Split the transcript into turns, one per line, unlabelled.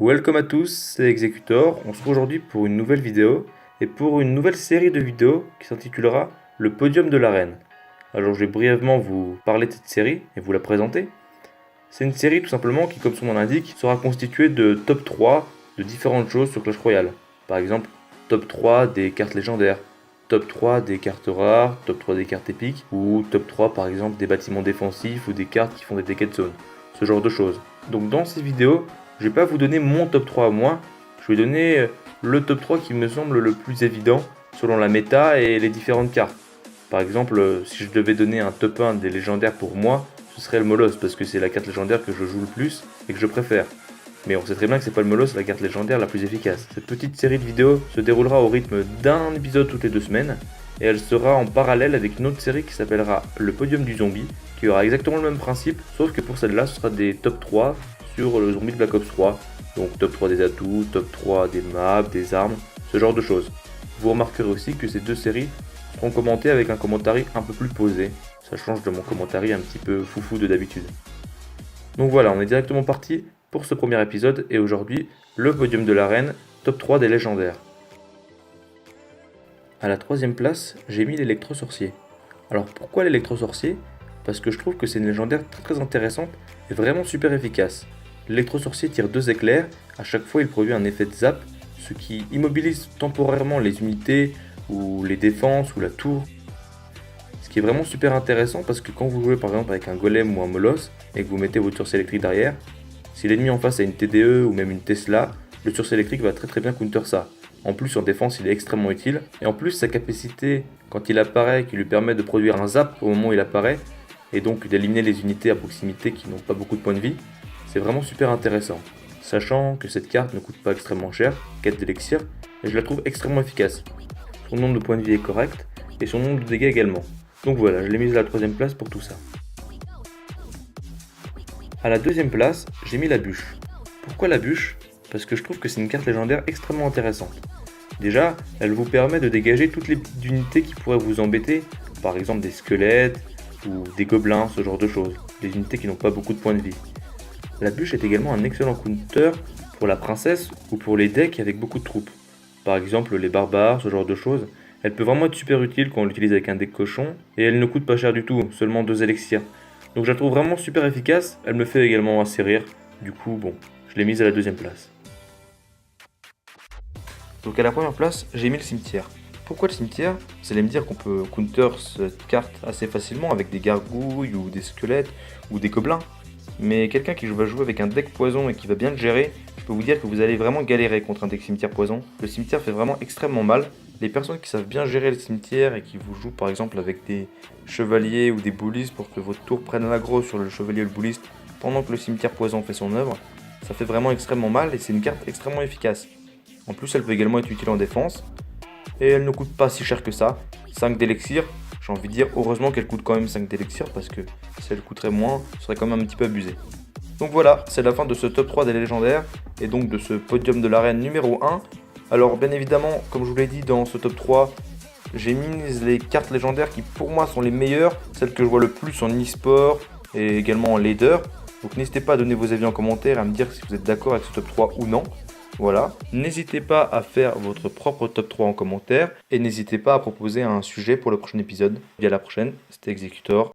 Welcome à tous, c'est Executor. On se retrouve aujourd'hui pour une nouvelle vidéo et pour une nouvelle série de vidéos qui s'intitulera Le podium de l'arène. Alors je vais brièvement vous parler de cette série et vous la présenter. C'est une série tout simplement qui, comme son nom l'indique, sera constituée de top 3 de différentes choses sur Clash Royale. Par exemple, top 3 des cartes légendaires, top 3 des cartes rares, top 3 des cartes épiques, ou top 3 par exemple des bâtiments défensifs ou des cartes qui font des dégâts de zone. Ce genre de choses. Donc dans ces vidéos, je vais pas vous donner mon top 3 à moi, je vais donner le top 3 qui me semble le plus évident selon la méta et les différentes cartes. Par exemple, si je devais donner un top 1 des légendaires pour moi, ce serait le Moloss parce que c'est la carte légendaire que je joue le plus et que je préfère. Mais on sait très bien que c'est pas le Moloss la carte légendaire la plus efficace. Cette petite série de vidéos se déroulera au rythme d'un épisode toutes les 2 semaines et elle sera en parallèle avec une autre série qui s'appellera Le Podium du Zombie qui aura exactement le même principe sauf que pour celle-là ce sera des top 3 sur le zombie de Black Ops 3. Donc top 3 des atouts, top 3 des maps, des armes, ce genre de choses. Vous remarquerez aussi que ces deux séries seront commentées avec un commentaire un peu plus posé. Ça change de mon commentaire un petit peu foufou de d'habitude. Donc voilà, on est directement parti pour ce premier épisode et aujourd'hui, le podium de l'arène, top 3 des légendaires. À la troisième place, j'ai mis l'électro-sorcier. Alors pourquoi l'électro-sorcier ? Parce que je trouve que c'est une légendaire très intéressante et vraiment super efficace. L'électro-sorcier tire 2 éclairs, à chaque fois il produit un effet de zap, ce qui immobilise temporairement les unités ou les défenses ou la tour. Ce qui est vraiment super intéressant parce que quand vous jouez par exemple avec un golem ou un moloss et que vous mettez votre source électrique derrière, si l'ennemi en face a une TDE ou même une Tesla, le source électrique va très bien counter ça. En plus en défense il est extrêmement utile et en plus sa capacité quand il apparaît qui lui permet de produire un zap au moment où il apparaît et donc d'éliminer les unités à proximité qui n'ont pas beaucoup de points de vie, c'est vraiment super intéressant. Sachant que cette carte ne coûte pas extrêmement cher, quête d'élixir, et je la trouve extrêmement efficace. Son nombre de points de vie est correct, et son nombre de dégâts également. Donc voilà, je l'ai mise à la troisième place pour tout ça. A la deuxième place, j'ai mis la bûche. Pourquoi la bûche ? Parce que je trouve que c'est une carte légendaire extrêmement intéressante. Déjà, elle vous permet de dégager toutes les petites unités qui pourraient vous embêter, par exemple des squelettes ou des gobelins, ce genre de choses, des unités qui n'ont pas beaucoup de points de vie. La bûche est également un excellent counter pour la princesse ou pour les decks avec beaucoup de troupes. Par exemple les barbares, ce genre de choses. Elle peut vraiment être super utile quand on l'utilise avec un deck cochon et elle ne coûte pas cher du tout, seulement 2 élixirs. Donc je la trouve vraiment super efficace, elle me fait également assez rire. Du coup bon, je l'ai mise à la deuxième place. Donc à la première place, j'ai mis le cimetière. Pourquoi le cimetière ? Vous allez me dire qu'on peut counter cette carte assez facilement avec des gargouilles ou des squelettes ou des gobelins. Mais quelqu'un qui va jouer avec un deck poison et qui va bien le gérer, je peux vous dire que vous allez vraiment galérer contre un deck cimetière poison. Le cimetière fait vraiment extrêmement mal. Les personnes qui savent bien gérer le cimetière et qui vous jouent par exemple avec des chevaliers ou des boulistes pour que votre tour prenne l'aggro sur le chevalier ou le bouliste pendant que le cimetière poison fait son œuvre, ça fait vraiment extrêmement mal et c'est une carte extrêmement efficace. En plus elle peut également être utile en défense et elle ne coûte pas si cher que ça, 5 d'élixir. J'ai envie de dire, heureusement qu'elle coûte quand même 5 d'élixir parce que si elle coûterait moins, ce serait quand même un petit peu abusé. Donc voilà, c'est la fin de ce top 3 des légendaires et donc de ce podium de l'arène numéro 1. Alors bien évidemment, comme je vous l'ai dit dans ce top 3, j'ai mis les cartes légendaires qui pour moi sont les meilleures, celles que je vois le plus en e-sport et également en leader. Donc n'hésitez pas à donner vos avis en commentaire et à me dire si vous êtes d'accord avec ce top 3 ou non. Voilà, n'hésitez pas à faire votre propre top 3 en commentaire et n'hésitez pas à proposer un sujet pour le prochain épisode. Et à la prochaine, c'était Executor.